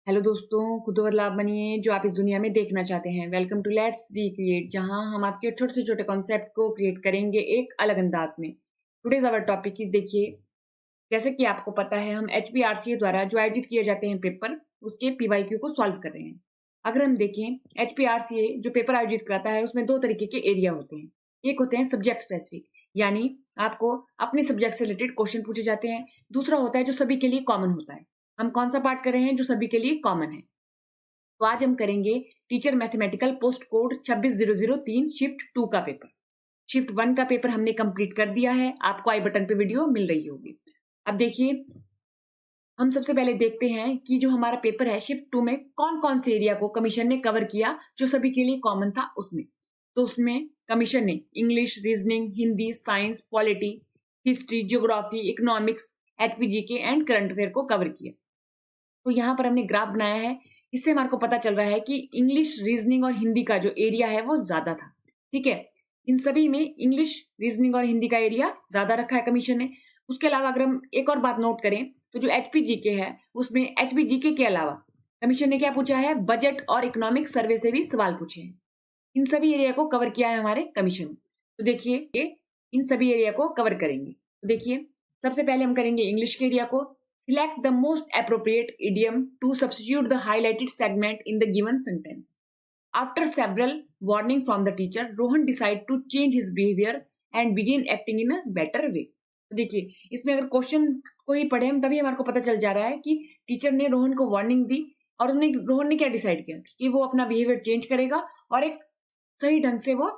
Hello दोस्तों, खुद बदलाव बनिए जो आप इस दुनिया में देखना चाहते हैं। वेलकम टू लेट्स रिक्रिएट, जहां हम आपके छोटे से छोटे कॉन्सेप्ट को क्रिएट करेंगे एक अलग अंदाज में। टुडेज आवर टॉपिक इज, देखिए, जैसे कि आपको पता है, हम HPRCA द्वारा जो आयोजित किए जाते हैं पेपर, उसके PYQ को सॉल्व कर रहे हैं। अगर हम देखें, HPRCA जो पेपर आयोजित कराता है उसमें दो तरीके के एरिया होते हैं। एक होते हैं सब्जेक्ट स्पेसिफिक, यानी आपको अपने सब्जेक्ट से रिलेटेड क्वेश्चन पूछे जाते हैं। दूसरा होता है जो सभी के लिए कॉमन होता है। हम कौन सा पार्ट कर रहे हैं जो सभी के लिए कॉमन है? तो आज हम करेंगे teacher mathematical post code 26003 shift 2 का पेपर। शिफ्ट 1 का पेपर हमने कंप्लीट कर दिया है, आपको आई बटन पे वीडियो मिल रही होगी। अब देखिए, हम सबसे पहले देखते हैं कि जो हमारा पेपर है शिफ्ट 2 में कौन कौन से एरिया को कमीशन ने कवर किया जो सभी के लिए कॉमन था उसमें। तो उसमें कमीशन ने English, reasoning, Hindi, science, polity, history, geography, economics, HPGK and current affair को कवर किया। तो यहाँ पर हमने ग्राफ बनाया है, इससे हमारे को पता चल रहा है कि इंग्लिश, रीजनिंग और हिंदी का जो एरिया है वो ज्यादा था। ठीक है, इन सभी में इंग्लिश, रीजनिंग और हिंदी का एरिया ज्यादा रखा है कमीशन ने। उसके अलावा अगर हम एक और बात नोट करें तो जो HPGK है उसमें HPGK के अलावा कमीशन ने क्या पूछा है, बजट और इकोनॉमिक सर्वे से भी सवाल पूछे हैं। इन सभी एरिया को कवर किया है हमारे कमीशन ने। तो देखिए, ये इन सभी एरिया को कवर करेंगे। तो देखिए, सबसे पहले हम करेंगे इंग्लिश के एरिया को। Select the most appropriate idiom to substitute the highlighted segment in the given sentence. After several warning from the teacher, Rohan decided to change his behavior and begin acting in a better way. तो देखिए, इसमें अगर question को ही पढ़े हम तभी हमारे को पता चल जा रहा है कि टीचर ने रोहन को वार्निंग दी और रोहन ने क्या डिसाइड किया कि वो अपना बिहेवियर चेंज करेगा और एक सही ढंग से वो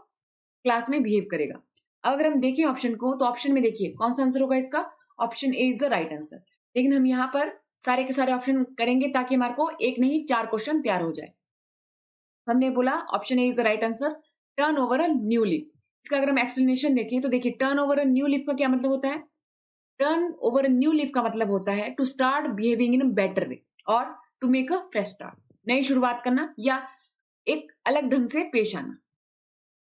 क्लास में बिहेव करेगा। अब अगर हम देखें ऑप्शन को, तो ऑप्शन में देखिए कौन सा आंसर होगा इसका। Option A is the right answer. लेकिन हम यहाँ पर सारे के सारे ऑप्शन करेंगे ताकि हमारे को एक नहीं 4 क्वेश्चन तैयार हो जाए। हमने बोला option A is the right answer. Turn over a new leaf, इसका अगर हम एक्सप्लेनेशन देखें तो देखिए, turn over a new leaf का क्या मतलब होता है। Turn over a new leaf का मतलब होता है to start behaving in a better way और to make a fresh start, नई शुरुआत करना या एक अलग ढंग से पेश आना।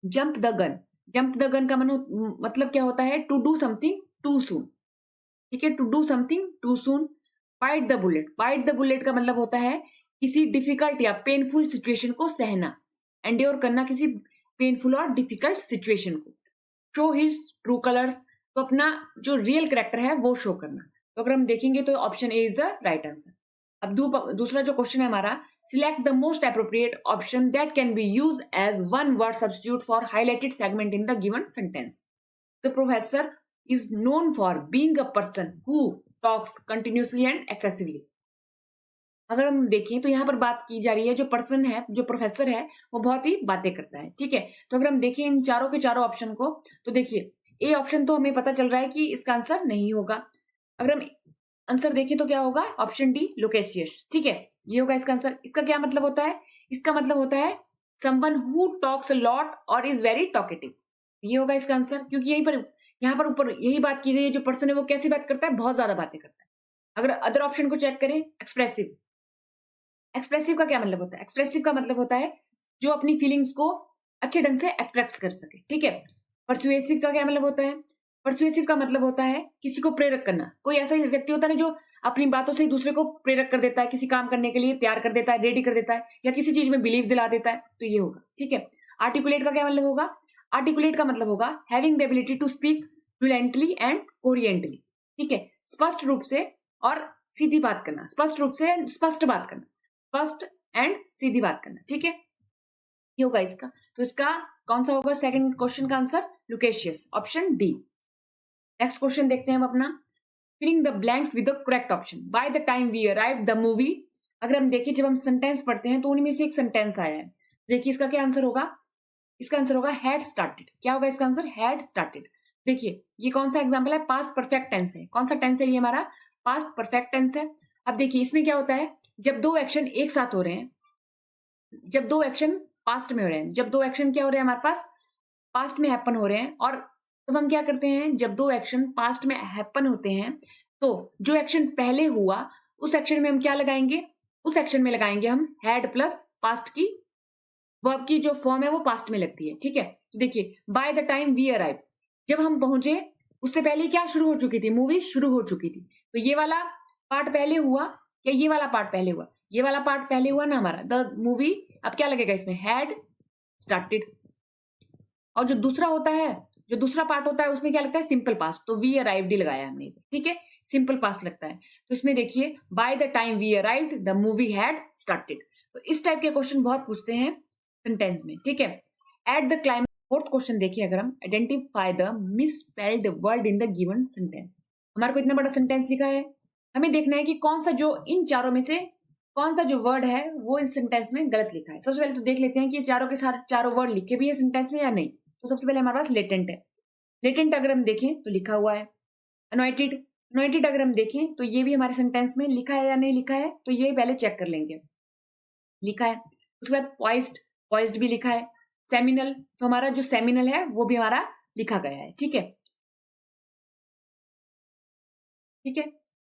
Jump the gun, jump the gun का मतलब क्या होता है, to do something too soon. ठीक है, to do something too soon. Bite the bullet, bite the bullet का मतलब होता है किसी डिफिकल्ट या पेनफुल सिचुएशन को सहना, एंड्योर करना किसी पेनफुल और डिफिकल्ट सिचुएशन को। शो हिज ट्रू कलर्स, तो अपना जो रियल कैरेक्टर है वो शो करना। तो अगर हम देखेंगे तो option A is the right answer. अब दूसरा जो क्वेश्चन है हमारा, select the most appropriate option that can be use as one word substitute for highlighted segment in the given sentence. The professor is known for being a person who talks continuously and excessively. अगर हम देखें तो यहाँ पर बात की जा रही है, जो पर्सन है, जो प्रोफेसर है, वो बहुत ही बातें करता है। ठीक है, तो अगर हम देखें इन चारों के चारों ऑप्शन को, तो देखिए ए ऑप्शन तो हमें पता चल रहा है कि इसका आंसर नहीं होगा। अगर हम आंसर देखें तो क्या होगा, ऑप्शन डी लोकेशियस। ठीक है, ये होगा इसका आंसर। इसका क्या मतलब होता है, इसका मतलब होता है someone who talks a lot और इज वेरी टॉकेटिव। ये होगा इसका आंसर, क्योंकि यहीं पर यहाँ पर ऊपर यही बात की गई है, जो पर्सन है वो कैसी बात करता है, बहुत ज्यादा बातें करता है। अगर अदर ऑप्शन को चेक करें, एक्सप्रेसिव, एक्सप्रेसिव का क्या मतलब होता है, एक्सप्रेसिव का मतलब होता है जो अपनी फीलिंग्स को अच्छे ढंग से एक्सप्रेस कर सके। ठीक है, परसुएसिव का क्या मतलब होता है, परसुएसिव का मतलब होता है किसी को प्रेरक करना। कोई ऐसा व्यक्ति होता है जो अपनी बातों से दूसरे को प्रेरक कर देता है, किसी काम करने के लिए तैयार कर देता है, रेडी कर देता है, या किसी चीज में बिलीव दिला देता है, तो ये होगा। ठीक है, आर्टिकुलेट का क्या मतलब होगा, आर्टिकुलेट का मतलब होगा having the ability to speak fluently and coherently. ठीक है, स्पष्ट रूप से और सीधी बात करना, स्पष्ट रूप से स्पष्ट बात करना, स्पष्ट एंड सीधी बात करना। ठीक है, ये होगा इसका। तो इसका कौन सा होगा सेकंड क्वेश्चन का answer, luscious, option D. Next question देखते हैं हम अपना, filling the blanks with the correct option. By the time we arrive the movie, अगर हम देखिए जब हम सेंटेंस पढ़ते हैं तो उनमें से एक सेंटेंस आया है, देखिए इसका क्या आंसर होगा, इसका आंसर होगा हैड स्टार्टेड। क्या होगा इसका आंसर, हैड स्टार्टेड। देखिए ये कौन सा एग्जांपल है, पास्ट परफेक्ट टेंस है। कौन सा टेंस है ये हमारा, पास्ट परफेक्ट टेंस है। अब देखिए इसमें क्या होता है, जब दो एक्शन एक साथ हो रहे हैं, जब दो एक्शन पास्ट में हो रहे हैं, जब दो एक्शन क्या हो रहे हैं हमारे पास, पास्ट में हैपन हो रहे हैं, और तब हम क्या करते हैं, जब दो एक्शन पास्ट में हैपन होते हैं तो जो एक्शन पहले हुआ उस एक्शन में हम क्या लगाएंगे, उस एक्शन में लगाएंगे हम हैड प्लस पास्ट की वर्ब की जो फॉर्म है वो पास्ट में लगती है। ठीक है, तो देखिए by the time we arrive, जब हम पहुंचे उससे पहले क्या शुरू हो चुकी थी, मूवी शुरू हो चुकी थी। तो ये वाला पार्ट पहले हुआ, या ये वाला पार्ट पहले हुआ? ये वाला पार्ट पहले हुआ ना हमारा, द मूवी, अब क्या लगेगा इसमें? Had started. और जो दूसरा होता है, जो दूसरा पार्ट होता है उसमें क्या लगता है? सिंपल पास्ट, तो वी अराइव्ड ही लगाया हमने, ठीक है, सिंपल पास्ट लगता है। तो इसमें देखिए, by the time we arrived the movie had started. तो इस टाइप के क्वेश्चन बहुत पूछते हैं सेंटेंस में, ठीक है। At the climax, fourth question देखिए, अगर हम identify the misspelled word in the given sentence. हमारे को इतना बड़ा सेंटेंस लिखा है, हमें देखना है कि कौन सा जो इन चारों में से कौन सा जो वर्ड है वो इस सेंटेंस में गलत लिखा है। सबसे पहले तो देख लेते हैं कि ये चारों के साथ चारों वर्ड लिखे भी है सेंटेंस में या नहीं। तो सबसे पहले हमारे पास लेटेंट है। लेटेंट अगर हम देखें तो लिखा हुआ है। अनॉइटेड, अनॉइटेड अगर हम देखें तो ये भी हमारे सेंटेंस में लिखा है या नहीं लिखा है, तो ये पहले चेक कर लेंगे, लिखा है। उसके बाद पॉइज्ड, पॉइज्ड भी लिखा है। सेमिनल, तो हमारा जो सेमिनल है वो भी हमारा लिखा गया है, ठीक है, ठीक है,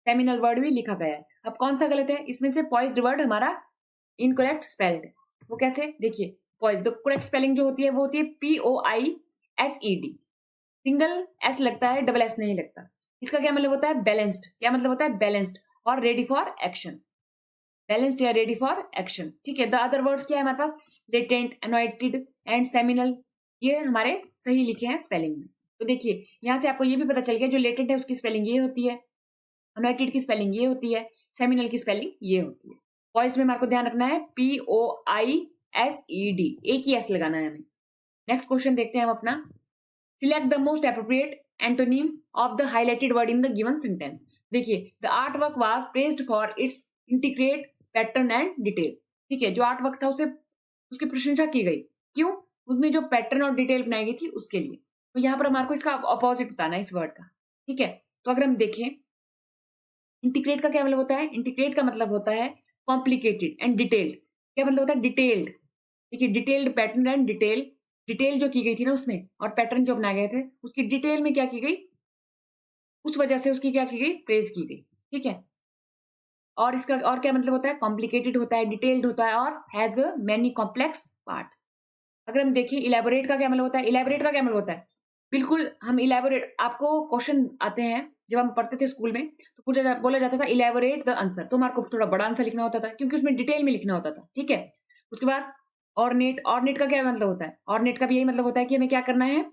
सेमिनल वर्ड भी लिखा गया है। अब कौन सा गलत है इसमें से? पॉइज्ड वर्ड हमारा इनकरेक्ट स्पेल्ड है। वो कैसे? देखिए, पॉइज्ड, तो करेक्ट स्पेलिंग जो होती है वो होती है POISED, सिंगल एस लगता है, डबल एस नहीं लगता। इसका क्या मतलब होता है? बैलेंस्ड। क्या मतलब होता है? बैलेंस्ड। और रेडी फॉर एक्शन, बैलेंस्ड या रेडी फॉर एक्शन, ठीक है। द अदर वर्ड्स क्या है हमारे पास? लेटेंट, अनॉइटेड एंड सेमिनल, ये हमारे सही लिखे हैं स्पेलिंग में। तो देखिए, यहां से आपको ये भी पता चल गया, जो लेटेंट है उसकी स्पेलिंग ये होती है, अनॉइटेड की स्पेलिंग ये होती है, सेमिनल की स्पेलिंग ये होती है। वॉइस में हमारे को ध्यान रखना है POISED, एक ही एस लगाना है हमें। नेक्स्ट क्वेश्चन देखते हैं हम अपना। Select the most appropriate antonym of the highlighted word in the given sentence. देखिए, the art work was praised for its integrate pattern and detail, ठीक है, जो आर्ट वर्क था उसे उसकी प्रशंसा की गई, क्यों? उसमें जो पैटर्न और डिटेल बनाई गई थी उसके लिए। तो यहाँ पर हमारे को इसका अपोजिट बताना है इस वर्ड का, ठीक है। तो अगर हम देखें, इंटीग्रेट का क्या मतलब होता है? इंटीग्रेट का मतलब होता है कॉम्प्लिकेटेड एंड डिटेल्ड। क्या मतलब होता है? डिटेल्ड, देखिए, detailed pattern and detail, detail जो की गई थी ना उसमें, और पैटर्न जो बनाए गए थे उसकी डिटेल में क्या की गई, उस वजह से उसकी क्या की गई? प्रेज की गई, ठीक है। और इसका और क्या मतलब होता है? कॉम्प्लिकेटेड होता है, डिटेल्ड होता है, और हैज मैनी कॉम्प्लेक्स पार्ट। अगर हम देखिए, इलेबोरेट का क्या मतलब होता है? इलेबोरेट का क्या मतलब होता है? बिल्कुल हम इलेबोरेट, आपको क्वेश्चन आते हैं जब हम पढ़ते थे स्कूल में, तो पूछा बोला जाता था इलेबोरेट द आंसर, तो हमारे को थोड़ा बड़ा आंसर लिखना होता था क्योंकि उसमें डिटेल में लिखना होता था, ठीक है। उसके बाद ऑर्नेट, ऑर्नेट का क्या मतलब होता है? ऑर्नेट का भी यही मतलब होता है कि हमें क्या करना है?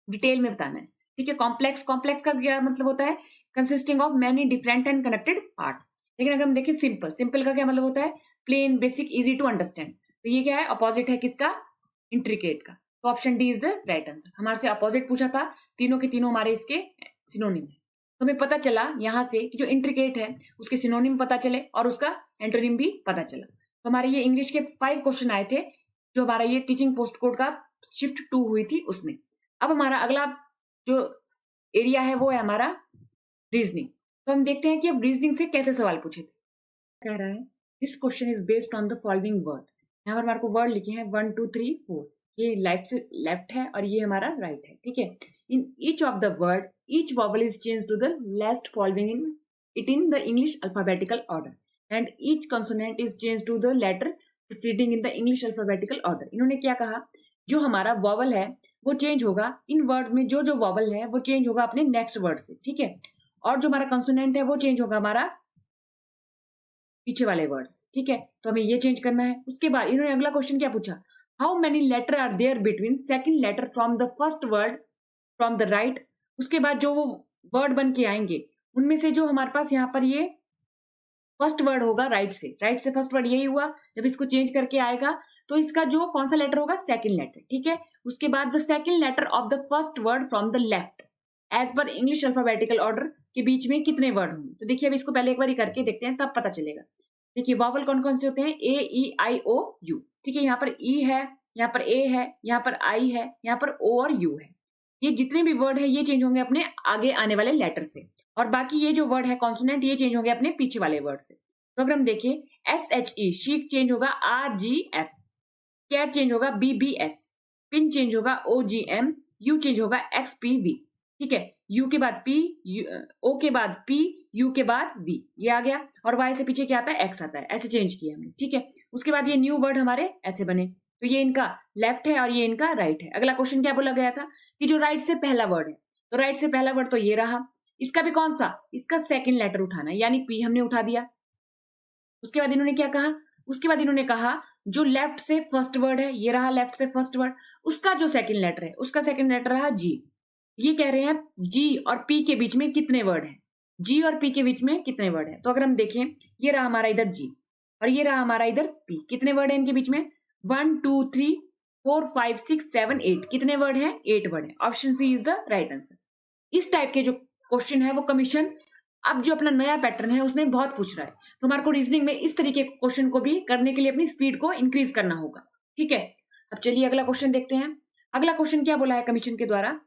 डिटेल में बताना है, ठीक है। कॉम्प्लेक्स, कॉम्प्लेक्स का क्या मतलब होता है? Consisting of many different and connected parts. लेकिन अगर हम देखें सिंपल, सिंपल का क्या मतलब होता है? Plain, basic, easy to understand. तो ये क्या है? अपोजिट है किसका? इंट्रिकेट का। तो option D is the right answer. हमारे से अपोजिट पूछा था, तीनों के तीनों हमारे इसके सिनोनिम है। तो हमें पता चला यहाँ से कि जो इंट्रिकेट है उसके सिनोनिम पता चले और उसका एंटोनिम भी पता चला। तो हमारे ये इंग्लिश के 5 क्वेश्चन आए थे, जो हमारा ये टीचिंग पोस्ट कोड का शिफ्ट 2 हुई थी उसमें। अब हमारा अगला जो एरिया है वो है हमारा रीजनिंग। तो हम देखते हैं कि अब रीजनिंग से कैसे सवाल पूछे थे। कह रहा है, this question is based on the following word. यहाँ पर हमारे को वर्ड लिखे हैं 1 2 3 4, ये लेफ्ट से लेफ्ट है और ये हमारा राइट है, ठीक है। In each of the word each vowel is change to the last following in it in the English alphabetical order and each consonant is change to the letter preceding in the English alphabetical order. इन्होंने क्या कहा? जो हमारा vowel है वो change होगा इन words में, जो जो वॉवल है वो चेंज होगा अपने नेक्स्ट वर्ड से, ठीक है। और जो हमारा कंसोनेंट है वो चेंज होगा हमारा पीछे वाले वर्ड्स, ठीक है। तो हमें ये चेंज करना है। उसके बाद इन्होंने अगला क्वेश्चन क्या पूछा? How many letter are there between second letter from the first word from the right. उसके बाद जो वो वर्ड बन के आएंगे उनमें से जो हमारे पास यहाँ पर ये फर्स्ट वर्ड होगा राइट से फर्स्ट वर्ड यही हुआ, जब इसको चेंज करके आएगा तो इसका जो कौन सा लेटर होगा? सेकंड लेटर, ठीक है। उसके बाद the second letter of the first word from the left as per English alphabetical order के बीच में कितने वर्ड होंगे? तो देखिए, अब इसको पहले एक बार करके देखते हैं तब पता चलेगा। देखिए, वॉवल कौन कौन से होते हैं? ए ई आई ओ यू, ठीक है। यहाँ पर ई है, यहाँ पर ए है, यहाँ पर आई है, यहाँ पर ओ और यू है। ये जितने भी वर्ड है ये चेंज होंगे अपने आगे आने वाले लेटर से, और बाकी ये जो वर्ड है कॉन्सोनेंट ये चेंज होंगे अपने पीछे वाले वर्ड से। तो अगर हम देखें, SHE शीक चेंज होगा RGF, कैट चेंज होगा BBS, पिन चेंज होगा OGM, यू चेंज होगा XPV, ठीक है। यू के बाद P, O के बाद P, U के बाद V, ये आ गया, और Y से पीछे क्या आता है? X आता है। ऐसे चेंज किया हमने, ठीक है। उसके बाद ये न्यू वर्ड हमारे ऐसे बने। तो ये इनका लेफ्ट है और ये इनका राइट है। अगला क्वेश्चन क्या बोला गया था कि जो राइट से पहला वर्ड है, तो राइट से पहला वर्ड तो ये रहा, इसका भी कौन सा? इसका सेकंड लेटर उठाना है, यानी P हमने उठा दिया, उसके बाद इन्होंने क्या कहा, उसके बाद इन्होंने कहा जो लेफ्ट से फर्स्ट वर्ड है, ये रहा लेफ्ट से फर्स्ट वर्ड, उसका जो सेकंड लेटर है, उसका सेकंड लेटर रहा जी। ये कह रहे हैं जी और पी के बीच में कितने वर्ड हैं, जी और पी के बीच में कितने वर्ड हैं। तो अगर हम देखें, ये रहा हमारा इधर जी और ये रहा हमारा इधर पी, कितने वर्ड है इनके बीच में, 1 2 3 4 5 6 7 8, कितने वर्ड है, 8 वर्ड है। Option C is the right answer. इस टाइप के जो क्वेश्चन है वो कमीशन अब जो अपना नया पैटर्न है उसमें बहुत पूछ रहा है, तो हमारे को रीजनिंग में इस तरीके के क्वेश्चन को भी करने के लिए अपनी स्पीड को इंक्रीज करना होगा। ठीक है, अब चलिए अगला क्वेश्चन देखते हैं। अगला क्वेश्चन क्या बोला है कमीशन के द्वारा,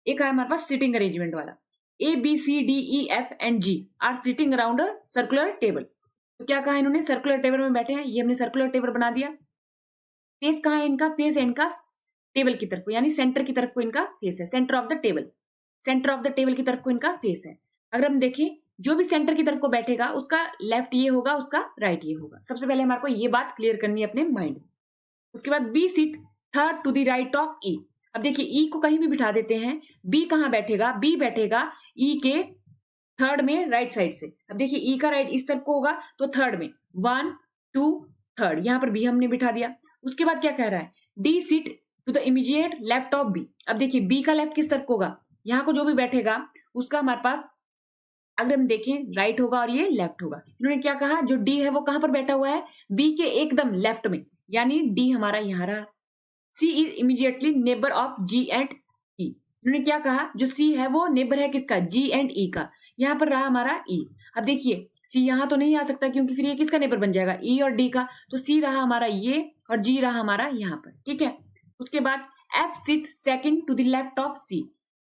एक है हमारे पास सिटिंग अरेंजमेंट वाला, A B C D E F and G are sitting around a circular table. तो क्या कहा इन्होंने, सर्कुलर टेबल में बैठे हैं, ये हमने सर्कुलर टेबल बना दिया। फेस कहाँ है इनका, फेस है इनका टेबल की तरफ को, यानी सेंटर की तरफ को इनका फेस है, centre of the table, centre of the table की तरफ को इनका फेस है। अगर हम देखें जो भी सेंटर की तरफ को बैठेगा उसका लेफ्ट ये होगा, उसका राइट ये होगा। सबसे पहले हमारे को ये बात क्लियर करनी है अपने माइंड में। उसके बाद B seat third to the right of E. अब देखिए ई को कहीं भी बिठा देते हैं, बी कहाँ बैठेगा, बी बैठेगा ई के थर्ड में राइट साइड से। अब देखिए ई का राइट इस तरफ को होगा तो थर्ड में 1 2 थर्ड, यहां पर बी हमने बिठा दिया। उसके बाद क्या कह रहा है, D seat to the immediate left of B. अब देखिए बी का लेफ्ट किस तरफ को होगा, यहाँ को जो भी बैठेगा उसका हमारे पास अगर हम देखें राइट होगा और ये लेफ्ट होगा। इन्होंने क्या कहा, जो डी है वो कहां पर बैठा हुआ है, बी के एकदम लेफ्ट में, यानी डी हमारा यहां रहा। C is immediately neighbor of G and E. इन्होंने क्या कहा, जो सी है वो नेबर है किसका, जी एंड ई का, यहाँ पर रहा हमारा ई। अब देखिए सी यहाँ तो नहीं आ सकता क्योंकि फिर ये किसका नेबर बन जाएगा, ई और डी का, तो सी रहा हमारा ये और जी रहा हमारा यहाँ पर। ठीक है, उसके बाद F sit second to the left of C.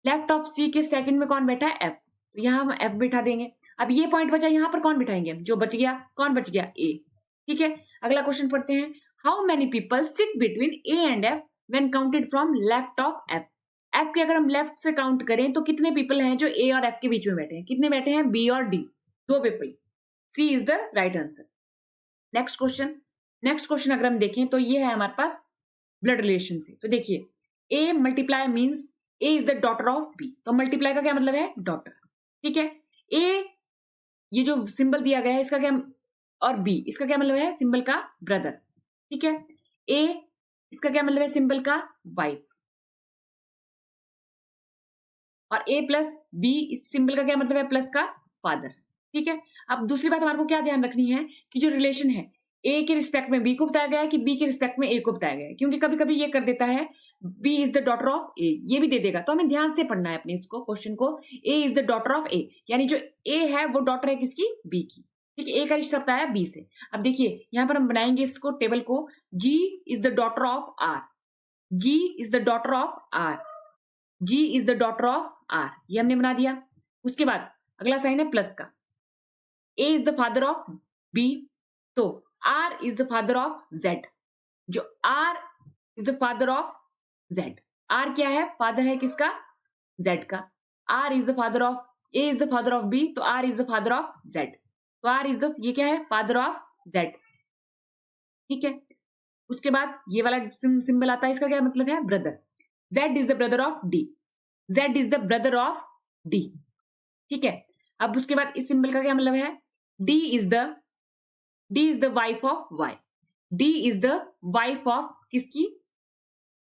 Left of C के सेकंड में कौन बैठा है, एफ, तो यहाँ हम एफ बिठा देंगे। अब ये पॉइंट बचा, यहाँ पर कौन बिठाएंगे, जो बच गया, कौन बच गया, ए। ठीक है, अगला क्वेश्चन पढ़ते हैं। How many people sit between A and F when counted from left of F. F के अगर हम लेफ्ट से काउंट करें तो कितने पीपल हैं जो ए और एफ के बीच में बैठे हैं, कितने बैठे हैं, बी और D, 2 people. C is the right answer. Next question, next question अगर हम देखें तो ये है हमारे पास ब्लड रिलेशन से। तो देखिए A multiply means A is the daughter of B, तो मल्टीप्लाई का क्या मतलब है, डॉटर। ठीक है, ए ये जो सिंबल दिया गया है इसका क्या, और बी इसका क्या मतलब है, सिंबल का ब्रदर। ठीक है, ए इसका क्या मतलब है, सिंबल का वाइफ, और ए प्लस बी इस सिंबल का क्या मतलब है, प्लस का फादर। ठीक है, अब दूसरी बात हमारे को क्या ध्यान रखनी है कि जो रिलेशन है ए के रिस्पेक्ट में बी को बताया गया है कि बी के रिस्पेक्ट में ए को बताया गया है, क्योंकि कभी कभी ये कर देता है B is the daughter of A, ये भी दे देगा, तो हमें ध्यान से पढ़ना है अपने इसको क्वेश्चन को। ए इज द डॉटर ऑफ ए, यानी जो ए है वो डॉटर है किसकी, बी की। ठीक है, ए का रिश्ता बताया बी से। अब देखिए यहाँ पर हम बनाएंगे इसको टेबल को, G is the daughter of R, G is the daughter of R, G is the daughter of R, ये हमने बना दिया। उसके बाद अगला साइन है प्लस का, A is the father of B, तो R is the father of Z, जो R is the father of Z. R क्या है, फादर है किसका, जेड का। R is the father of, A is the father of B, तो R is the father of Z, तो R is the, ये क्या है, फादर ऑफ जेड। ठीक है, उसके बाद ये वाला सिंबल आता है, इसका क्या मतलब है, brother. Z is the brother of D, Z is the brother of D. ठीक है, अब उसके बाद इस सिंबल का क्या मतलब है, D is the wife of Y, D is the wife of किसकी,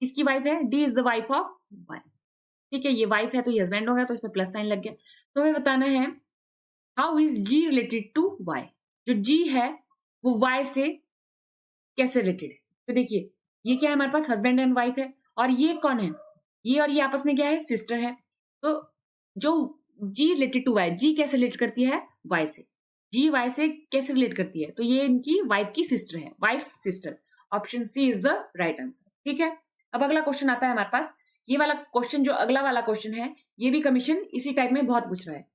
किसकी वाइफ है, D is the wife of Y. ठीक है, ये वाइफ है तो ये हस्बैंड हो गया, तो इसमें प्लस साइन लग गया। तो हमें बताना है how is G related to Y, जो जी है वो वाई से कैसे रिलेटेड है। तो देखिए ये क्या है, हमारे पास हस्बैंड एंड वाइफ है, और ये कौन है, ये और ये आपस में क्या है, सिस्टर है। तो जो जी रिलेटेड टू वाई, जी कैसे रिलेट करती है वाई से, जी वाई से कैसे रिलेट करती है, तो ये इनकी वाइफ की सिस्टर है, wife sister. Option C is the right answer. ठीक है, अब अगला क्वेश्चन आता है हमारे पास। ये वाला क्वेश्चन, जो अगला वाला क्वेश्चन है, ये भी कमीशन इसी टाइप में बहुत पूछ रहा है।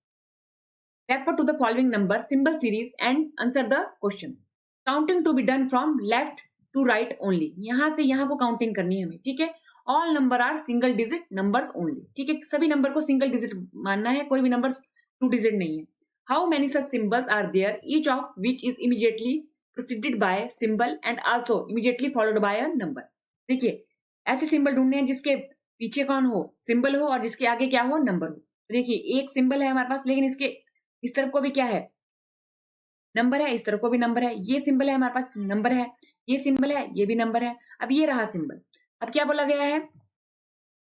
Refer to the following number symbol series and answer the question. Counting to be done from left to right only, यहां से यहां को काउंटिंग करनी है हमें। ठीक है, all number are single digit numbers only. ठीक है, सभी नंबर को सिंगल डिजिट मानना है, कोई भी नंबर 2 डिजिट नहीं है। How many such symbols are there, each of which is immediately proceeded by symbol and also immediately followed by a number. देखिए ऐसे सिंबल ढूंढने हैं जिसके पीछे कौन हो, सिंबल हो, और जिसके आगे क्या हो, नंबर हो। देखिए एक सिंबल है हमारे पास, लेकिन इसके इस तरफ को भी क्या है, नंबर है, इस तरफ को भी नंबर है, ये सिंबल है हमारे पास नंबर है, ये सिंबल है, ये भी नंबर है। अब ये रहा सिंबल। अब क्या बोला गया है,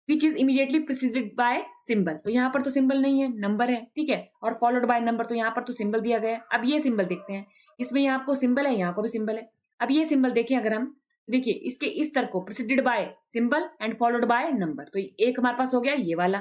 विच is immediately preceded by symbol. तो यहाँ पर तो सिंबल नहीं है, नंबर है, ठीक है, और फॉलोड बाय नंबर, तो यहाँ पर तो सिंबल दिया गया है। अब ये सिंबल देखते हैं, इसमें यहाँ आपको सिंबल है, यहाँ को भी सिंबल है। अब ये सिंबल देखें अगर हम, देखिए इसके इस तरफ को preceded by symbol and followed by number, तो एक हमारे पास हो गया ये वाला,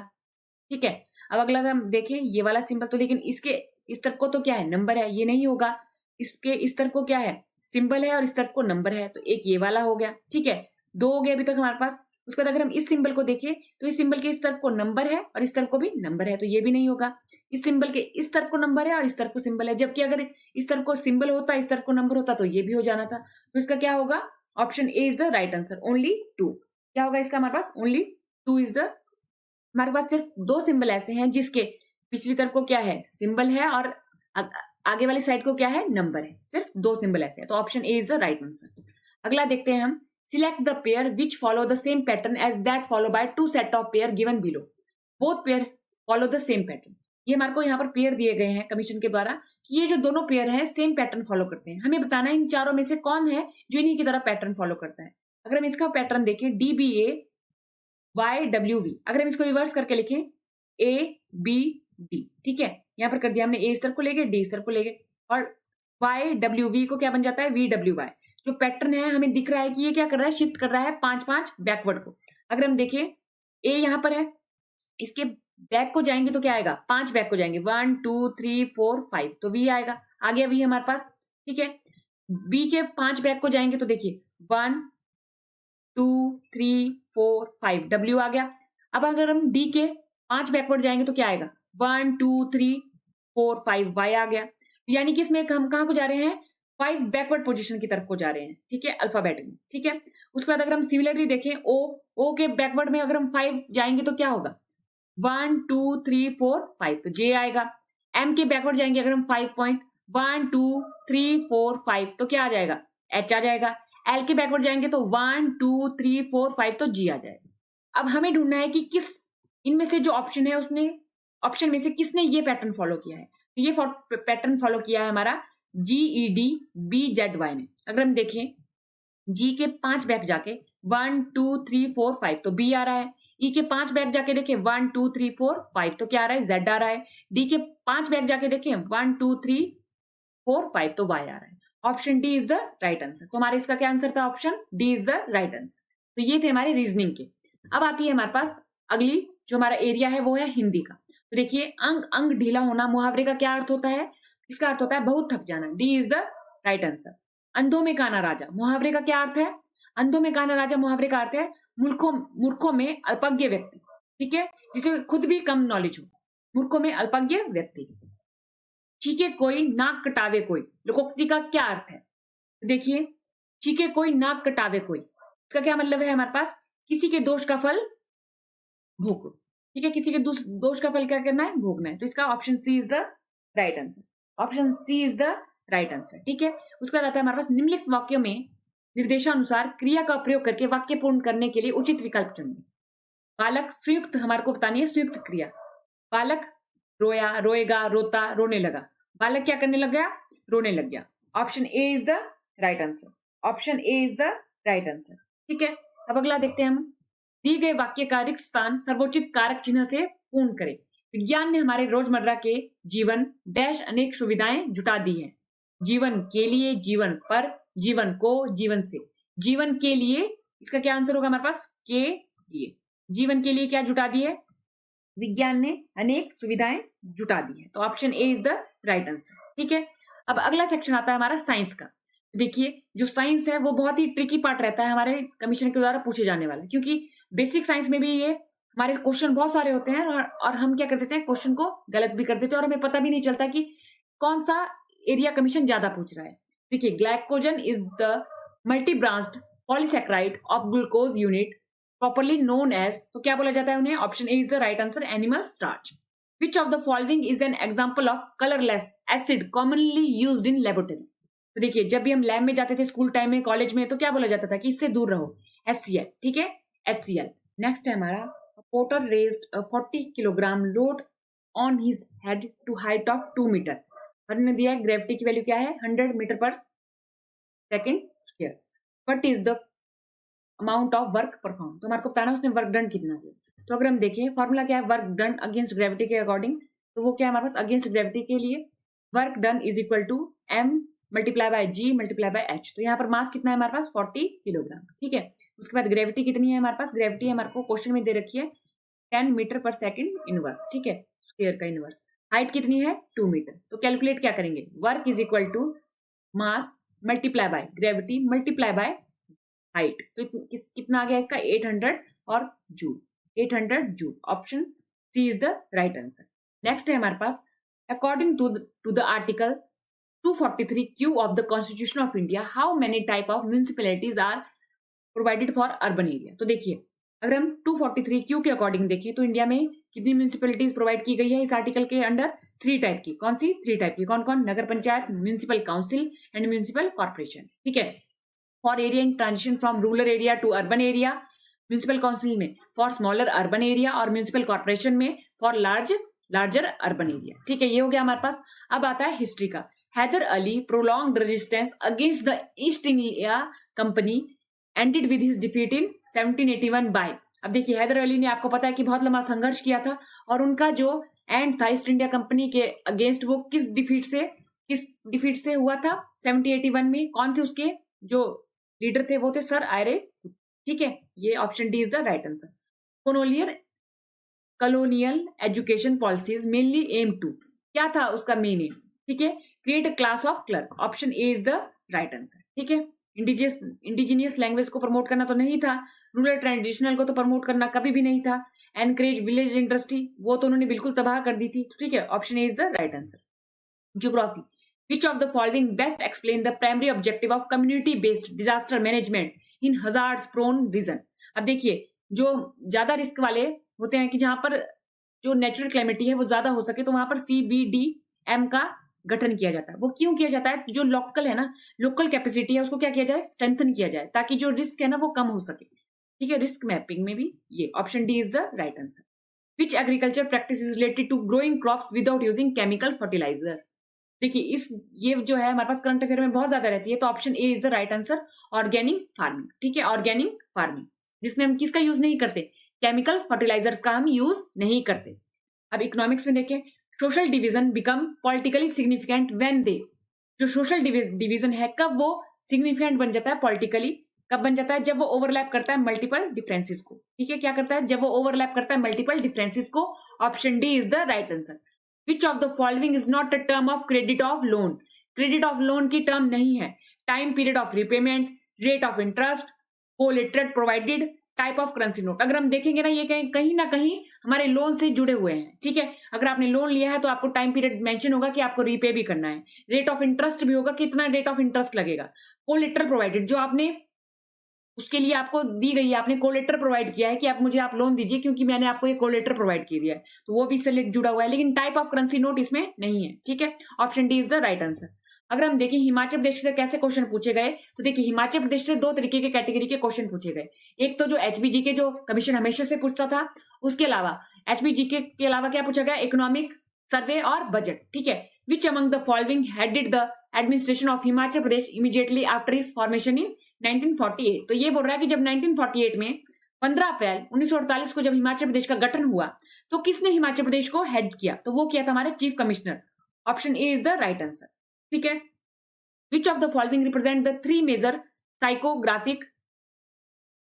ठीक है। अब अगला अगर हम देखें ये वाला सिंबल, तो लेकिन इसके इस तरफ को तो क्या है, नंबर है, ये नहीं होगा। इसके इस तरफ को क्या है, सिंबल है, और इस तरफ को नंबर है, तो एक ये वाला हो गया, ठीक है। दो हो गए अभी तक हमारे पास। उसके बाद अगर हम इस सिंबल को देखें, तो इस सिंबल के इस तरफ को नंबर है और इस तरफ को भी नंबर है, तो ये भी नहीं होगा। इस सिंबल के इस तरफ को नंबर है और इस तरफ को सिंबल है, जबकि अगर इस तरफ को सिंबल होता, इस तरफ को नंबर होता, तो ये भी हो जाना था। तो इसका क्या होगा, option A is the right answer, only 2। क्या होगा इसका हमारे पास, ओनली 2 इज द, हमारे पास सिर्फ दो सिंबल ऐसे हैं जिसके पिछली तरफ को क्या है, सिंबल है, और आगे वाली साइड को क्या है, नंबर है। सिर्फ दो सिंबल ऐसे हैं, तो option A is the right answer. अगला देखते हैं हम, select the pair which follow the same pattern as that follow by two set of pair given below. Both pair follow the same pattern. ये हमारे को यहाँ पर पेयर दिए गए हैं कमीशन के द्वारा कि ये जो दोनों पेयर हैं सेम पैटर्न फॉलो करते हैं। हमें बताना है इन चारों में से कौन है जो इन्हीं की तरह पैटर्न फॉलो करता है। अगर हम इसका पैटर्न देखें, DBA YWV, अगर हम इसको रिवर्स करके लिखें ABD, ठीक है, यहां पर कर दिया हमने, A इस तरफ को ले गए, D इस तरफ को ले गए, और YWV को क्या बन जाता है, VWY। जो पैटर्न है हमें दिख रहा है कि ये क्या कर रहा है, शिफ्ट कर रहा है 5-5 बैकवर्ड को। अगर हम देखें A यहां पर है, इसके बैक को जाएंगे तो क्या आएगा, 5 बैक को जाएंगे, 1 2 3 4 5, तो V आएगा, आ गया V हमारे पास, ठीक है। B के 5 बैक को जाएंगे तो देखिए 1 2 3 4 5, W आ गया। अब अगर हम D के 5 बैकवर्ड जाएंगे तो क्या आएगा, 1 2 3 4 5, Y आ गया। यानी कि इसमें हम कहाँ को जा रहे हैं, 5 बैकवर्ड पोजीशन की तरफ को जा रहे हैं, ठीक है, अल्फाबेट में, ठीक है। उसके बाद अगर हम सिमिलरली देखें, O के बैकवर्ड में अगर हम 5 जाएंगे तो क्या होगा, 1 2 3 4 5, तो J आएगा। M के बैकवर्ड जाएंगे अगर हम 5 पॉइंट, 1 2 3 4 5, तो क्या आ जाएगा, H आ जाएगा। L के बैकवर्ड जाएंगे तो 1 2 3 4 5, तो G आ जाएगा। अब हमें ढूंढना है कि किस इनमें से जो ऑप्शन है उसने ऑप्शन में से किसने ये पैटर्न फॉलो किया है। तो ये पैटर्न फॉलो किया है हमारा GEDBZY ने। अगर हम देखें G के 5 बैक जाके 1 2 3 4 5, तो B आ रहा है। E के 5 बैक जाके देखें 1 2 3 4 5, तो क्या आ रहा है, Z आ रहा है। D के 5 बैक जाके देखें 1 2 3 4 5, तो Y आ रहा है। Option D is the right answer. तो हमारा इसका क्या आंसर था, option D is the right answer. तो ये थे हमारे रीजनिंग के। अब आती है हमारे पास अगली, जो हमारा एरिया है वो है हिंदी का। तो देखिए, अंग अंग ढीला होना, मुहावरे का क्या अर्थ होता है, इसका अर्थ होता है बहुत थक जाना। D is the right answer. अंधों में काना राजा, मुहावरे का क्या अर्थ है, अंधों में काना राजा मुहावरे का अर्थ है मूर्खों में अल्पज्ञ व्यक्ति, ठीक है, जिसे खुद भी कम नॉलेज हो, मूर्खों में अल्पज्ञ व्यक्ति। चीखे कोई नाक कटावे कोई, लोकोक्ति का क्या अर्थ है, देखिए, चीखे कोई नाक कटावे कोई, इसका क्या मतलब है हमारे पास, किसी के दोष का फल भोगो, ठीक है, किसी के दोष का फल क्या करना है, भोगना है। तो इसका option C is the right answer. Option C is the right answer, ठीक है। उसके बाद आता है हमारे पास निम्नलिखित वाक्यों में निर्देशानुसार क्रिया का प्रयोग करके वाक्य पूर्ण करने के लिए उचित विकल्प चुनिए। बालक संयुक्त, हमारे को बतानी है संयुक्त क्रिया। बालक रोया, रोएगा, रोता, रोने लगा। बालक क्या करने लग गया, रोने लग गया। Option A is the right answer. Option A is the right answer, ठीक है। अब अगला देखते हैं हम, दिए गए वाक्य का रिक्त स्थान सर्वोचित कारक चिन्ह से पूर्ण करें। विज्ञान ने हमारे रोजमर्रा के जीवन डैश अनेक सुविधाएं जुटा दी हैं। जीवन के लिए, जीवन पर, जीवन को, जीवन से। जीवन के लिए, इसका क्या आंसर होगा हमारे पास, के लिए। जीवन के लिए क्या जुटा दी है, विज्ञान ने अनेक सुविधाएं जुटा दी है। तो option A is the right answer, ठीक है। अब अगला सेक्शन आता है हमारा साइंस का। देखिए, जो साइंस है वो बहुत ही ट्रिकी पार्ट रहता है हमारे कमीशन के द्वारा पूछे जाने वाला, क्योंकि बेसिक साइंस में भी ये हमारे क्वेश्चन बहुत सारे होते हैं, और हम क्या कर देते हैं, क्वेश्चन को गलत भी कर देते हैं, और हमें पता भी नहीं चलता कि कौन सा एरिया कमीशन ज्यादा पूछ रहा है। देखिए, glycogen is the multi branched polysaccharide of glucose unit properly known as, तो क्या बोला जाता है उन्हें, option A is the right answer, animal starch. Which of the following is an example of colourless acid commonly used in laboratory. तो देखिए, जब भी हम लैब में जाते थे स्कूल टाइम में, कॉलेज में, तो क्या बोला जाता था कि इससे दूर रहो, HCl, ठीक है, HCl। नेक्स्ट है हमारा, porter raised 40 kilogram load on his head to height of 2 metre. और इन्होंने दिया है ग्रेविटी की वैल्यू क्या है 100 मीटर पर second square. What is the amount of work perform, तो हमारे को बताना उसने वर्क डन कितना दिया। तो अगर हम देखें फॉर्मूला क्या है वर्क डन अगेंस्ट ग्रेविटी के अकॉर्डिंग, तो वो क्या है हमारे पास अगेंस्ट ग्रेविटी के लिए work done is equal to m multiply by g multiply by h। तो यहाँ पर मास कितना है हमारे पास 40 किलोग्राम, ठीक है। उसके बाद ग्रेविटी कितनी है हमारे पास, ग्रेविटी हमारे को क्वेश्चन में दे रखी है 10 मीटर पर सेकेंड इनवर्स, ठीक है, स्क्वायर का इनवर्स। हाइट कितनी है 2 मीटर, तो कैलकुलेट क्या करेंगे work is equal to mass multiply by gravity multiply by height. तो कितना आ गया इसका 800 और joule, 800 joule. Option C is the right answer. Next है हमारे पास according to the article 243Q of the constitution of India how many type of municipalities are provided for urban area. तो देखिए अगर हम 243Q के अकॉर्डिंग देखें तो इंडिया में कितनी म्यूनिसिपैलिटीज प्रोवाइड की गई है इस आर्टिकल के अंडर, 3 टाइप की। कौन सी 3 टाइप की, कौन कौन, नगर panchayat, municipal council and municipal corporation, ठीक है। For area in transition from rural area to urban area, municipal council में फॉर स्मॉलर अर्बन एरिया और म्यूनिसिपल कॉर्पोरेशन में फॉर लार्जर अर्बन एरिया, ठीक है। ये हो गया हमारे पास। अब आता है हिस्ट्री का। Hyder Ali prolonged resistance against the East India Company ended with his defeat in 1781 by. अब देखिए हैदर अली ने आपको पता है कि बहुत लंबा संघर्ष किया था और उनका जो एंड था ईस्ट इंडिया कंपनी के अगेंस्ट वो किस डिफीट से हुआ था 1781 में। कौन थे उसके जो लीडर थे, वो थे सर आयरे, ठीक है। ये option D is the right answer. Colonial education policies mainly aim to, क्या था उसका मेन एम, ठीक है, create a class of clerk. Option A is the right answer, ठीक है। इंडिजिनियस लैंग्वेज को प्रमोट करना तो नहीं था, रूरल ट्रेडिशनल को तो प्रमोट करना कभी भी नहीं था, एनकरेज विलेज इंडस्ट्री वो तो उन्होंने बिल्कुल तबाह कर दी थी, ठीक है। Option A is the right answer. Geography, which of the following best explain the primary objective of community based disaster management in hazards prone region। अब देखिए जो ज्यादा रिस्क वाले होते हैं कि जहां पर जो नेचुरल क्लाइमेटी है वो ज्यादा हो सके, तो वहां पर CBDM का गठन किया जाता है। वो क्यों किया जाता है, जो लोकल है ना, लोकल कैपेसिटी है उसको क्या किया जाए, स्ट्रेंथन किया जाए ताकि जो रिस्क है ना वो कम हो सके, ठीक है। रिस्क मैपिंग में भी ये option D is the right answer. Which agriculture practice is related to growing crops without using chemical fertiliser. देखिए ये जो है हमारे पास करंट अफेयर में बहुत ज्यादा रहती है, तो option A is the right answer, organic farming, ठीक है। ऑर्गेनिक फार्मिंग जिसमें हम किसका यूज नहीं करते, केमिकल फर्टिलाइजर्स का हम यूज नहीं करते। अब इकोनॉमिक्स में देखें social division become politically significant when they, जो सोशल डिवीजन है कब वो सिग्निफिकेंट बन जाता है पॉलिटिकली, कब बन जाता है, जब वो ओवरलैप करता है मल्टीपल डिफरेंसेस को, ठीक है। क्या करता है, जब वो ओवरलैप करता है मल्टीपल डिफरेंसेस को। Option D is the right answer. Which of the following is not a term of credit of loan? Credit of loan की टर्म नहीं है। Time period of repayment, rate of interest, collateral provided, type of currency note. अगर हम देखेंगे ना ये कहीं ना कहीं हमारे लोन से जुड़े हुए हैं, ठीक है। अगर आपने लोन लिया है तो आपको टाइम पीरियड मेंशन होगा कि आपको रीपे भी करना है, रेट ऑफ इंटरेस्ट भी होगा कितना रेट ऑफ इंटरेस्ट लगेगा, कोलेटरल प्रोवाइडेड जो आपने उसके लिए आपको दी गई है, आपने कोलेटर प्रोवाइड किया है कि आप लोन दीजिए क्योंकि मैंने आपको ये कोलेटर प्रोवाइड किया है, तो वो भी इससे जुड़ा हुआ है, लेकिन टाइप ऑफ करेंसी नोट इसमें नहीं है, ठीक है। Option D is the right answer. अगर हम देखें हिमाचल प्रदेश से कैसे क्वेश्चन पूछे गए, तो देखिए हिमाचल प्रदेश से 2 तरीके के कैटेगरी के क्वेश्चन पूछे गए। एक तो जो HBG के जो कमीशन हमेशा से पूछता था, उसके अलावा HBG के अलावा क्या पूछा गया, इकोनॉमिक सर्वे और बजट, ठीक है। Which among the following headed the administration of Himachal Pradesh immediately after is formation इन 1948। तो ये बोल रहा है कि जब 1948 में 15 अप्रैल 1948 को जब हिमाचल प्रदेश का गठन हुआ तो किसने हिमाचल प्रदेश को हेड किया, तो वो किया था हमारे chief commissioner. Option A is the right answer, ठीक है। Which of the following represent the 3 major psychographic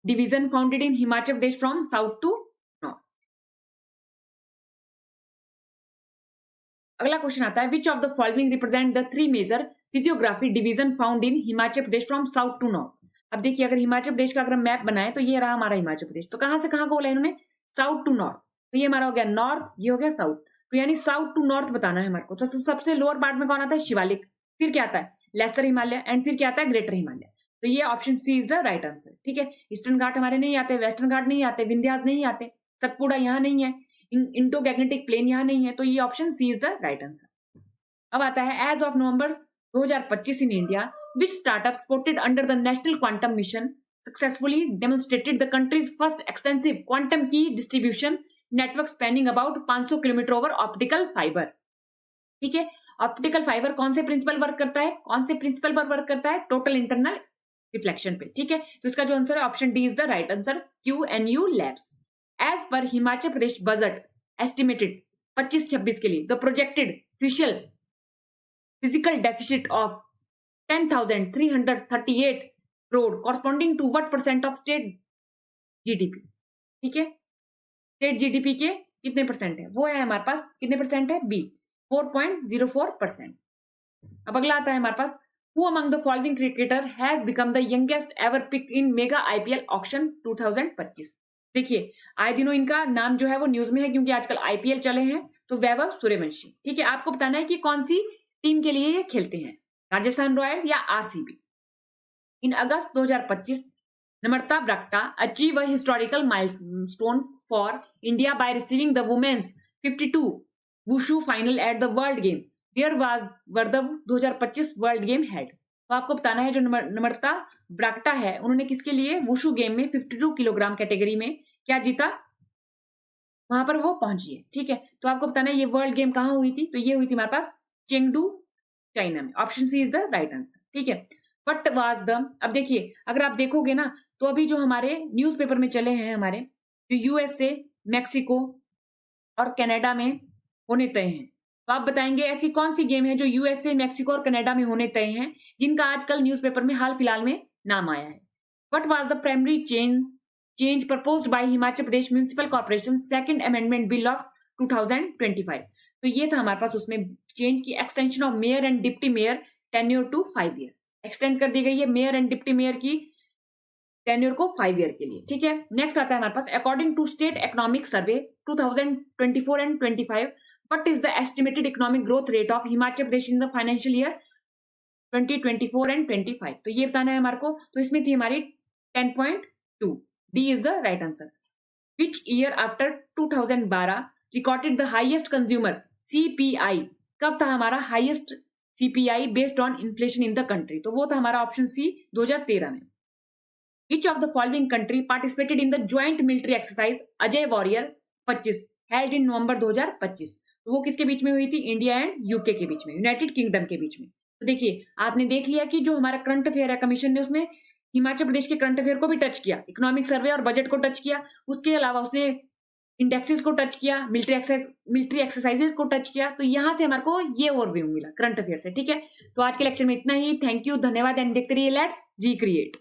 division founded in Himachal Pradesh from south to north. अगला क्वेश्चन आता है which of the following represent the 3 major physiography division found in Himachal Pradesh from south to north. अब देखिए अगर हिमाचल प्रदेश का अगर हम map बनाए तो ये रहा हमारा हिमाचल प्रदेश, तो कहां से कहां को बोला इन्होंने, साउथ टू नॉर्थ, तो ये हमारा हो गया नॉर्थ, ये हो गया साउथ, तो यानी साउथ टू नॉर्थ बताना है हमारे को। तो सबसे लोअर पार्ट में कौन आता है, शिवालिक, फिर क्या आता है लेसर हिमालय एंड फिर क्या आता है ग्रेटर हिमालय। तो ये option C is the right answer, ठीक है। ईस्टर्न घाट हमारे नहीं आते, वेस्टर्न घाट नहीं आते, विंध्यास नहीं आते, सतपुड़ा यहाँ नहीं है, इंडो गैग्नेटिक प्लेन यहाँ नहीं है, तो ये option C is the right answer. अब आता है as of November 2025 in India, which startup supported under the National Quantum Mission successfully demonstrated the country's first extensive quantum key distribution network spanning about 500 kilometre over optical fiber, ठीक है। Optical fibre कौन से principal work करता है, कौन से principal पर work करता है, टोटल इंटरनल रिफ्लेक्शन पे, ठीक है। तो इसका जो आंसर है option D is the right answer, QNU labs. As per Himachal Pradesh budget estimated 25-26 के लिए the projected fiscal physical deficit of 10,338 crore corresponding to what percent of state GDP, ठीक है। स्टेट GDP के कितने परसेंट है, वो है हमारे पास कितने परसेंट है, बी 4.04%। अब अगला आता है हमारे पास, who among the following cricketer has become the youngest ever pick in mega IPL auction 2025। देखिए आए दिनों इनका नाम जो है वो न्यूज में है क्योंकि आजकल IPL चले हैं। तो वैभव सूर्यवंशी, ठीक है। आपको बताना है कि कौन सी टीम के लिए ये खेलते हैं, राजस्थान रॉयल या RCB। In August 2025 Namrata Baragta achieve a historical milestone for India by receiving the women's 52 wushu final at the world game where was war the 2025 world game head. तो आपको बताना है जो नम्रता बरागटा है उन्होंने किसके लिए वुशु गेम में 52 किलोग्राम कैटेगरी में क्या जीता, वहां पर वो पहुंची है, ठीक है। तो आपको बताना है ये वर्ल्ड गेम कहां हुई थी, तो ये हुई थी हमारे पास चेंगडू चाइना में, option C is the right answer, ठीक है। वट वाज द, अब देखिए अगर आप देखोगे ना तो अभी जो हमारे न्यूज़पेपर में चले हैं हमारे जो USA, मैक्सिको और कनाडा में होने तय हैं। तो आप बताएंगे ऐसी कौन सी गेम है जो USA, मैक्सिको और कनाडा में होने तय हैं जिनका आजकल न्यूज़पेपर में हाल फिलहाल में नाम आया है। What was the primary change proposed by Himachal Pradesh municipal corporation second amendment bill of 2025। तो ये था हमारे पास उसमें चेंज की extension of mayor and deputy mayor tenure to 5 year, extend कर दी गई है मेयर एंड डिप्टी मेयर की टेन्योर को 5 ईयर के लिए, ठीक है। नेक्स्ट आता है हमारे पास, according to state economic survey 2024 and 25 what is the estimated economic growth rate of Himachal Pradesh in the financial year 2024 and 25। तो ये बताना है हमारे को, तो इसमें थी हमारी 10.2, D is the right answer. Which year after 2012 recorded the highest consumer CPI, कब था हमारा highest CPI based on inflation in the country, तो वो था हमारा ऑप्शन सी 2013 में। Which of the following country participated in the joint military exercise Ajay warrior 25 held in नवंबर 2025? तो वो किसके बीच में हुई थी, इंडिया एंड यूके के बीच में, यूनाइटेड किंगडम के बीच में। तो देखिए आपने देख लिया कि जो हमारा करंट अफेयर है कमीशन ने उसमें हिमाचल प्रदेश के करंट अफेयर को भी टच किया, इकोनॉमिक सर्वे और बजट को टच किया, उसके अलावा उसने इंडेक्सेस को टच किया, मिलिट्री एक्सरसाइजेस को टच किया। तो यहां से हमारे को ये ओवरव्यू मिला करंट अफेयर से, ठीक है। तो आज के लेक्चर में इतना ही, थैंक यू, धन्यवाद एंड देखते रहिए लेट्स जी क्रिएट।